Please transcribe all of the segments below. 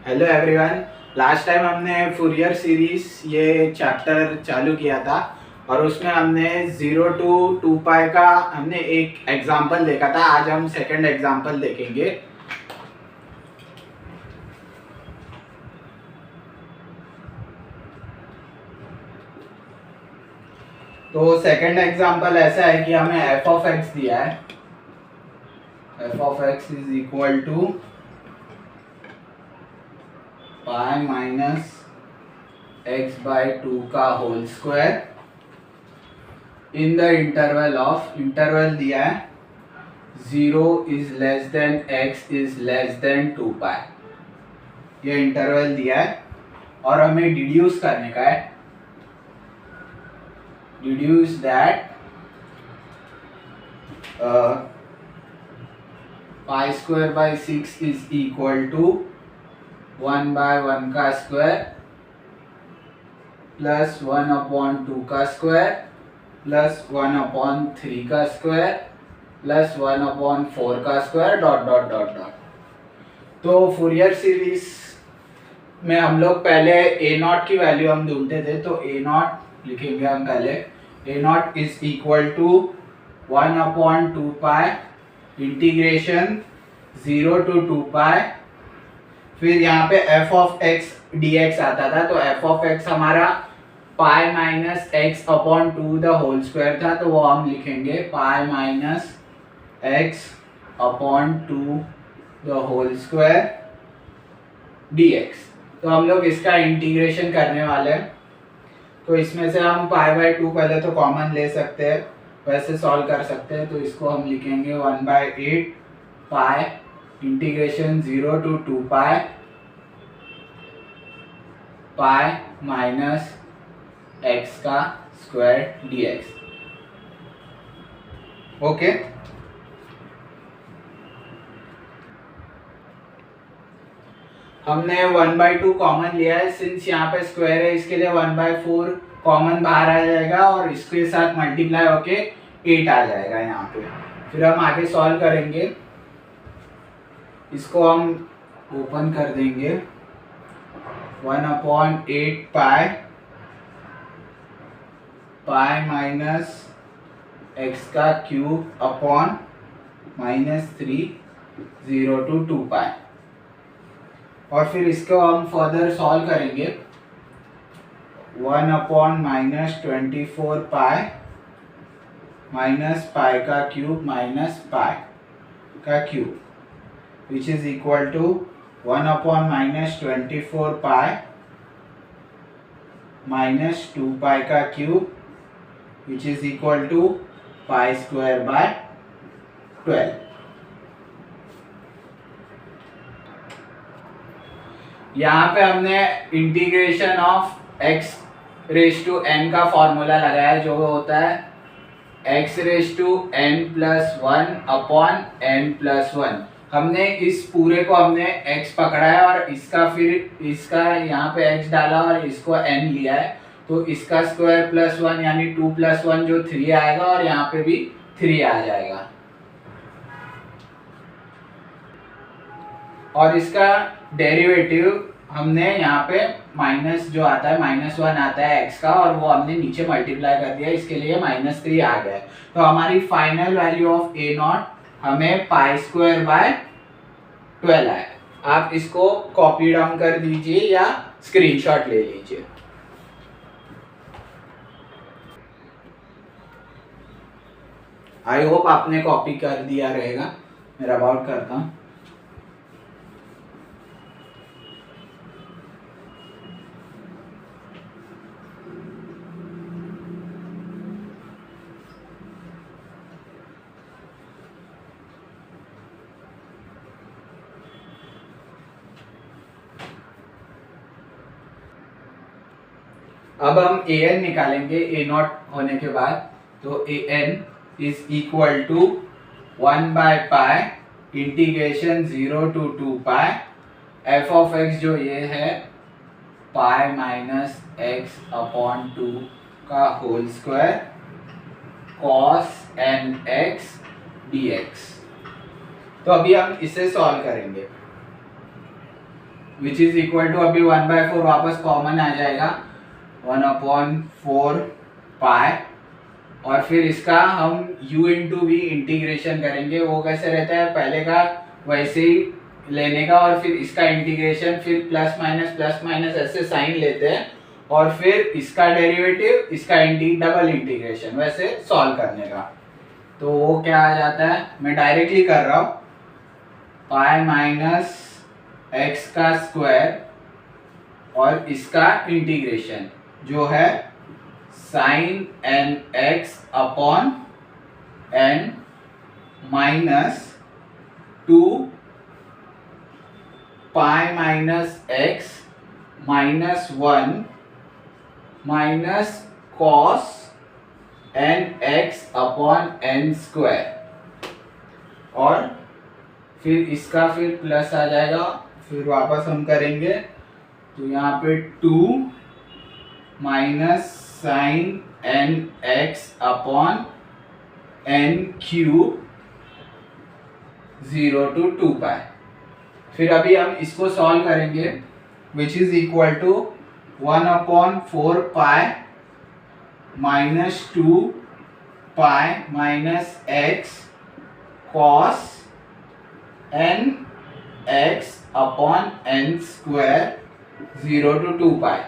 Hello everyone. Last time हमने Fourier series ये chapter चालू किया था और उसमें हमने 0 to 2 पाई का हमने एक एग्जांपल देखा था। आज हम सेकंड एग्जांपल देखेंगे। तो सेकंड एग्जांपल ऐसा है कि हमें एफ ऑफ एक्स दिया है। F of x is equal to pi minus x by 2 का whole square in the interval दिया है 0 is less than x is less than 2 pi. ये इंटरवल दिया है और हमें डिड्यूस करने का है। Deduce that pi square by 6 is equal to 1 by 1 का स्क्वायर प्लस 1/2 का स्क्वायर प्लस 1/3 का स्क्वायर प्लस 1/4 का square dot dot dot dot. तो फूरियर सीरीज में हम लोग पहले ए नॉट की वैल्यू हम ढूंढते थे, तो ए नॉट लिखेंगे हम पहले। A naught is equal to 1/2 pi integration 0 to 2 pi. फिर यहाँ पे F of X D X आता था, तो एफ ऑफ एक्स हमारा pi minus X upon 2 the whole square था, तो वो हम लिखेंगे pi minus X upon 2 the whole square D X. तो हम लोग इसका इंटीग्रेशन करने वाले हैं। तो इसमें से हम पाई बाई 2 पहले तो कॉमन ले सकते हैं, वैसे सॉल्व कर सकते हैं। तो इसको हम लिखेंगे 1/8 पाई integration 0 to 2 pi pi minus x का स्क्वायर डी एक्स। ओके, हमने 1/2 कॉमन लिया है। सिंस यहाँ पे स्क्वायर है, इसके लिए 1/4 कॉमन बाहर आ जाएगा और इसके साथ मल्टीप्लाई होके 8 आ जाएगा यहाँ पे। फिर हम आगे सॉल्व करेंगे। इसको हम ओपन कर देंगे 1/8 पाई पाई माइनस एक्स का क्यूब अपॉन -3 0 to 2 पाई। और फिर इसको हम फर्दर सॉल्व करेंगे 1/-24 पाई माइनस पाई का क्यूब माइनस पाई का cube which is equal to 1/-24 pi minus 2 pi का cube which is equal to pi square by 12। यहाँ पे हमने integration of x raise to n का फॉर्मूला लगाया, जो होता है x raise to n+1 upon n+1। हमने इस पूरे को हमने x पकड़ा है और इसका यहाँ पे x डाला और इसको n लिया है, तो इसका स्क्वायर +1 यानी 2 + 1 जो 3 आएगा और यहाँ पे भी 3 आ जाएगा। और इसका डेरिवेटिव हमने यहाँ पे माइनस जो आता है -1 आता है x का, और वो हमने नीचे मल्टीप्लाई कर दिया, इसके लिए -3 आ गया है। तो हमारी final value of A not हमें पाई स्क्वायर बाय 12 है। आप इसको कॉपी डाउन कर दीजिए या स्क्रीनशॉट ले लीजिए। आई होप आपने कॉपी कर दिया रहेगा। मैं रब आउट करता हूँ। अब हम ए एन निकालेंगे ए नॉट होने के बाद। तो A N is equal to 1/पाई integration 0 to 2 pi F of X जो ये है पाई माइनस एक्स अपॉन 2 का whole square cos N X D X. तो अभी हम इसे सॉल्व करेंगे। विच इज इक्वल टू, अभी 1/4 वापस कॉमन आ जाएगा, 1/4 पाई, और फिर इसका हम u इंटू वी इंटीग्रेशन करेंगे। वो कैसे रहता है, पहले का वैसे ही लेने का, और फिर इसका इंटीग्रेशन, फिर प्लस माइनस ऐसे साइन लेते हैं, और फिर इसका डेरिवेटिव, इसका डबल इंटीग्रेशन वैसे सॉल्व करने का। तो वो क्या आ जाता है, मैं डायरेक्टली कर रहा हूँ, पाई माइनस एक्स का स्क्वायर और इसका इंटीग्रेशन जो है sine N x upon N minus 2 pi minus x minus 1 minus cos N x upon N square, और फिर इसका फिर प्लस आ जाएगा, फिर वापस हम करेंगे तो यहाँ पे 2 minus sine N x upon N cube 0 to 2 pi. फिर अभी हम इसको सॉल्व करेंगे, which is equal to 1/4 pi minus 2 pi minus X cos N x upon N square 0 to 2 pi.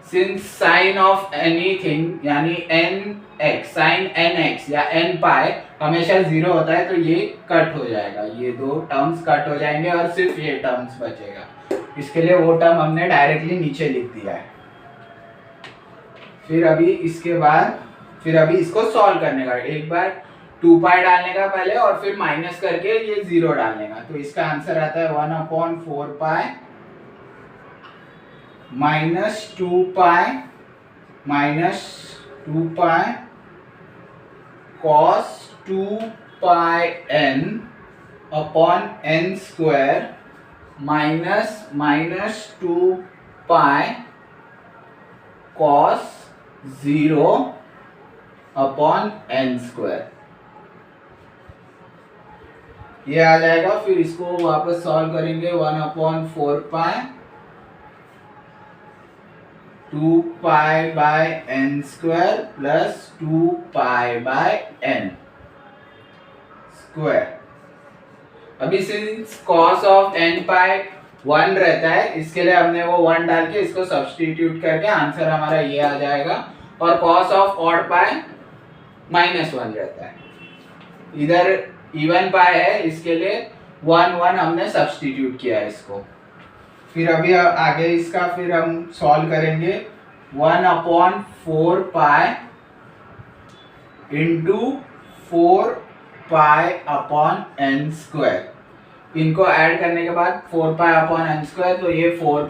Since sine of anything यानी N X, sine N X या N pi हमेशा 0 होता है, तो ये कट हो जाएगा, ये दो टर्म्स कट हो जाएंगे और सिर्फ ये टर्म्स बचेगा। इसके लिए वो टर्म हमने डायरेक्टली नीचे लिख दिया है। फिर अभी इसके बाद फिर अभी इसको सॉल्व करने का, एक बार 2 पाई डालने का पहले और फिर माइनस करके ये 0 डालने का। तो इसका आंसर आता है 1/4 pi minus 2 pi minus 2 pi cos 2 pi N upon N square minus 2 pi cos 0 upon N square, ये आ जाएगा। फिर इसको वापस सॉल्व करेंगे, 1/4 pi 2 pi by N square plus 2 pi by N square. अभी since cos of N pi 1 रहता है, इसके लिए हमने वो 1 डाल के इसको सब्स्टिट्यूट करके आंसर हमारा ये आ जाएगा, और कॉस ऑफ ऑड पाई -1 रहता है, इधर इवन पाई है, इसके लिए 1 हमने सब्स्टिट्यूट किया है इसको। फिर अभी आगे इसका फिर हम सॉल्व करेंगे, 1/4 pi into 4 pi upon N square. इनको ऐड करने के बाद 4 पाई अपॉन एन स्क्वायर, तो ये 4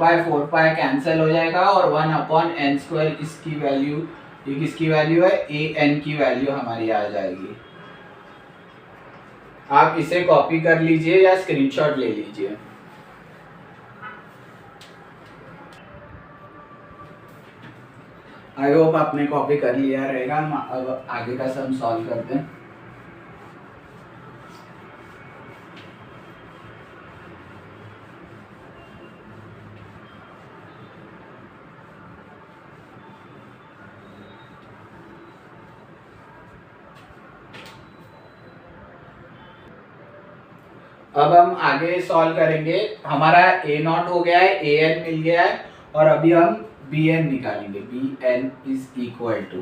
पाई कैंसिल हो जाएगा, और 1/n² इसकी वैल्यू, ये किसकी वैल्यू है, ए एन की वैल्यू हमारी आ जाएगी। आप इसे कॉपी कर लीजिए या स्क्रीनशॉट ले लीजिए। आई होप आपने कॉपी कर लिया रहेगा। अब आगे का सम सॉल्व करते हैं। अब हम आगे सॉल्व करेंगे, हमारा ए नॉट हो गया है, ए एन मिल गया है, और अभी हम बी एन निकालेंगे, b n is equal to,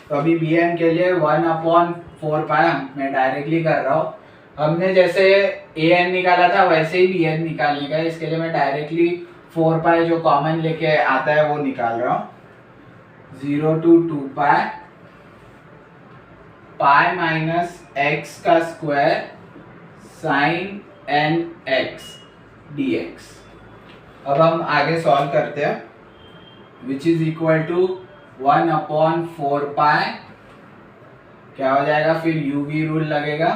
तो अभी बी एन के लिए 1/4 पाई मैं डायरेक्टली कर रहा हूँ। हमने जैसे ए एन निकाला था वैसे ही बी एन निकालने का है, इसके लिए मैं डायरेक्टली 4 पाई जो कॉमन लेके आता है वो निकाल रहा हूँ। 0 to 2 pi pi minus x का square sine N X D X. अब हम आगे सॉल्व करते हैं, which is equal to 1/4 pi, क्या हो जाएगा, फिर यू वी रूल लगेगा,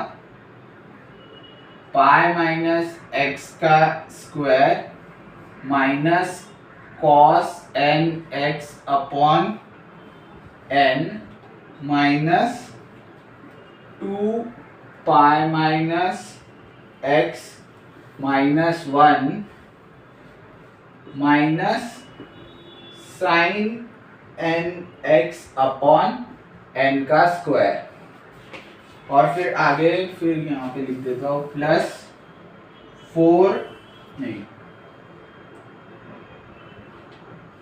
पाई माइनस एक्स का square minus cos N x upon N minus 2 pi minus x minus 1 minus sine N x upon N का स्क्वायर, और फिर आगे फिर यहाँ पे लिख देता हूँ प्लस 4 नहीं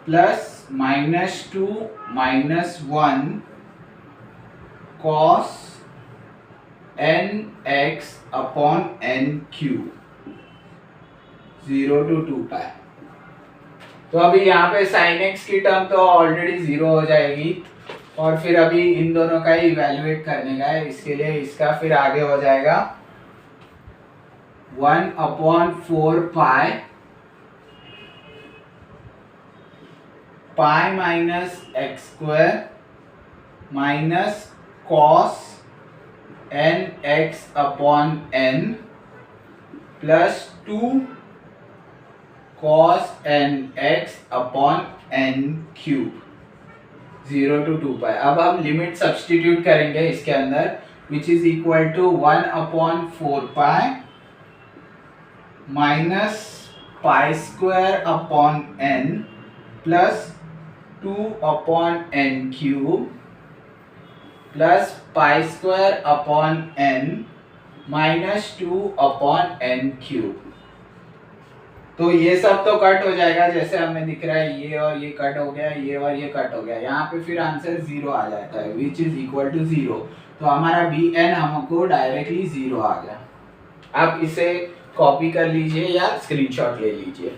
plus -2 -1 cos n x upon n cube 0 to 2 पाई। तो अभी यहाँ पे sin x की टर्म तो ऑलरेडी 0 हो जाएगी, और फिर अभी इन दोनों का ही इवैल्यूएट करने का है, इसके लिए इसका फिर आगे हो जाएगा 1/4 pi pi minus X square minus cos N x upon N plus 2 cos n x upon n cube 0 to 2 pi. अब हम लिमिट सब्सटीट्यूट करेंगे इसके अंदर, which is equal to 1/4 pi minus pi square upon n plus 2/n cube plus pi square upon n minus 2/n cube. तो ये सब तो cut हो जाएगा, जैसे हमें दिख रहा है ये और ये कट हो गया, ये और ये कट हो गया, यहाँ पे फिर आंसर 0 आ जाता है, विच इज इक्वल टू 0। तो हमारा बी एन हमको डायरेक्टली 0 आ गया। आप इसे कॉपी कर लीजिए या स्क्रीनशॉट ले लीजिए।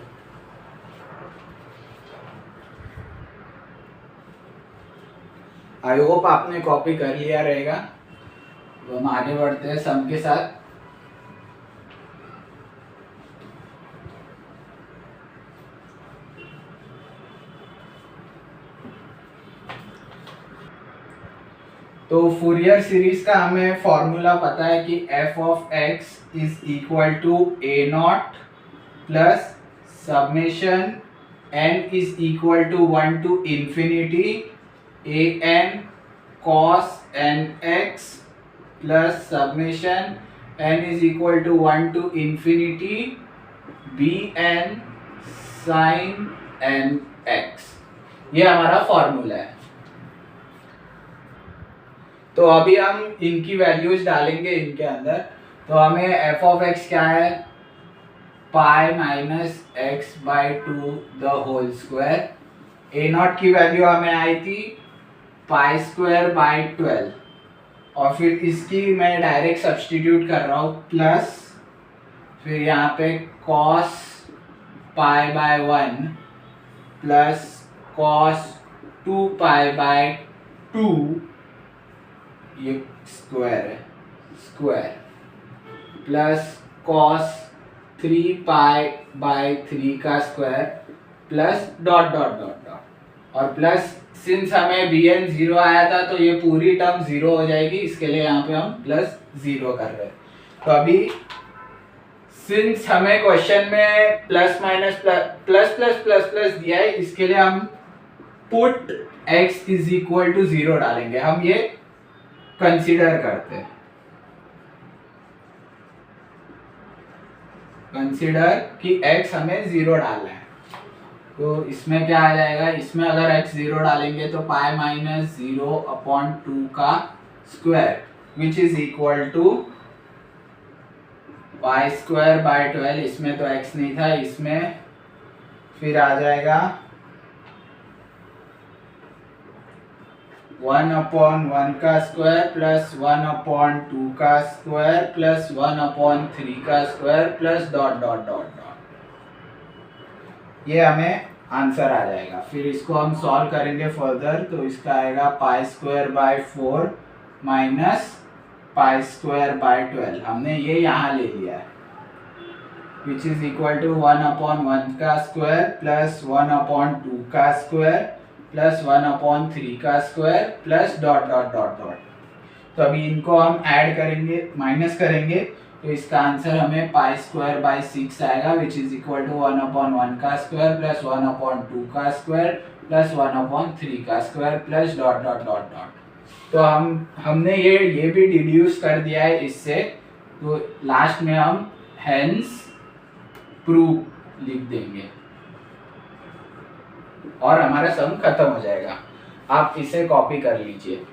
आई होप आपने कॉपी कर लिया रहेगा। तो हम आगे बढ़ते हैं सम के साथ। तो फूरियर सीरीज का हमें फॉर्मूला पता है कि f of x is equal to a naught plus summation n is equal to 1 to infinity a n cos n x plus summation n is equal to 1 to infinity b n sin n x। ये हमारा formula है। तो अभी हम इनकी values डालेंगे इनके अंदर। तो हमें f ऑफ x क्या है, pi minus x by 2 the whole square. A naught की वैल्यू हमें आई थी पाई स्क्वायर बाई 12, और फिर इसकी मैं डायरेक्ट सब्सटीट्यूट कर रहा हूँ प्लस फिर यहाँ पे cos pi by 1 plus cos 2 pi bye 2, ये स्क्वायर है, square plus cos 3 pi by 3 का square plus dot dot dot dot, और प्लस सिंस हमें बी एन 0 आया था तो ये पूरी टर्म 0 हो जाएगी, इसके लिए यहाँ पे हम प्लस 0 कर रहे हैं। तो अभी सिंस हमें क्वेश्चन में plus minus plus plus plus plus दिया है, इसके लिए हम put x is equal to 0 डालेंगे। हम ये कंसीडर करते हैं, कंसीडर कि x हमें 0 डालना है। तो इसमें क्या आ जाएगा, इसमें अगर x 0 डालेंगे तो पाई माइनस 0/2 का square which is equal to pi square by 12। इसमें तो x नहीं था, इसमें फिर आ जाएगा 1/1 का स्क्वायर प्लस 1/2 का स्क्वायर प्लस 1/3 का square plus dot dot dot dot. ये हमें आंसर आ जाएगा। फिर इसको हम सॉल्व करेंगे फर्दर, तो इसका आएगा पाई square bye 4 minus pi square by 12। हमने ये यहाँ ले लिया है, विच इज इक्वल टू 1/1 का स्क्वायर प्लस 1/2 का स्क्वायर प्लस 1/3 का square plus dot dot dot dot. तो अभी इनको हम ऐड करेंगे, माइनस करेंगे, तो इसका आंसर हमें पाई स्क्वायर बाय 6 आएगा, विच इज इक्वल टू 1/1 का स्क्वायर प्लस 1/2 का स्क्वायर प्लस 1/3 का square plus dot dot dot dot. तो हमने ये भी डिड्यूस कर दिया है इससे, तो लास्ट में हम हेंस प्रूव लिख देंगे। और हमारा सम खत्म हो जाएगा। आप इसे कॉपी कर लीजिए।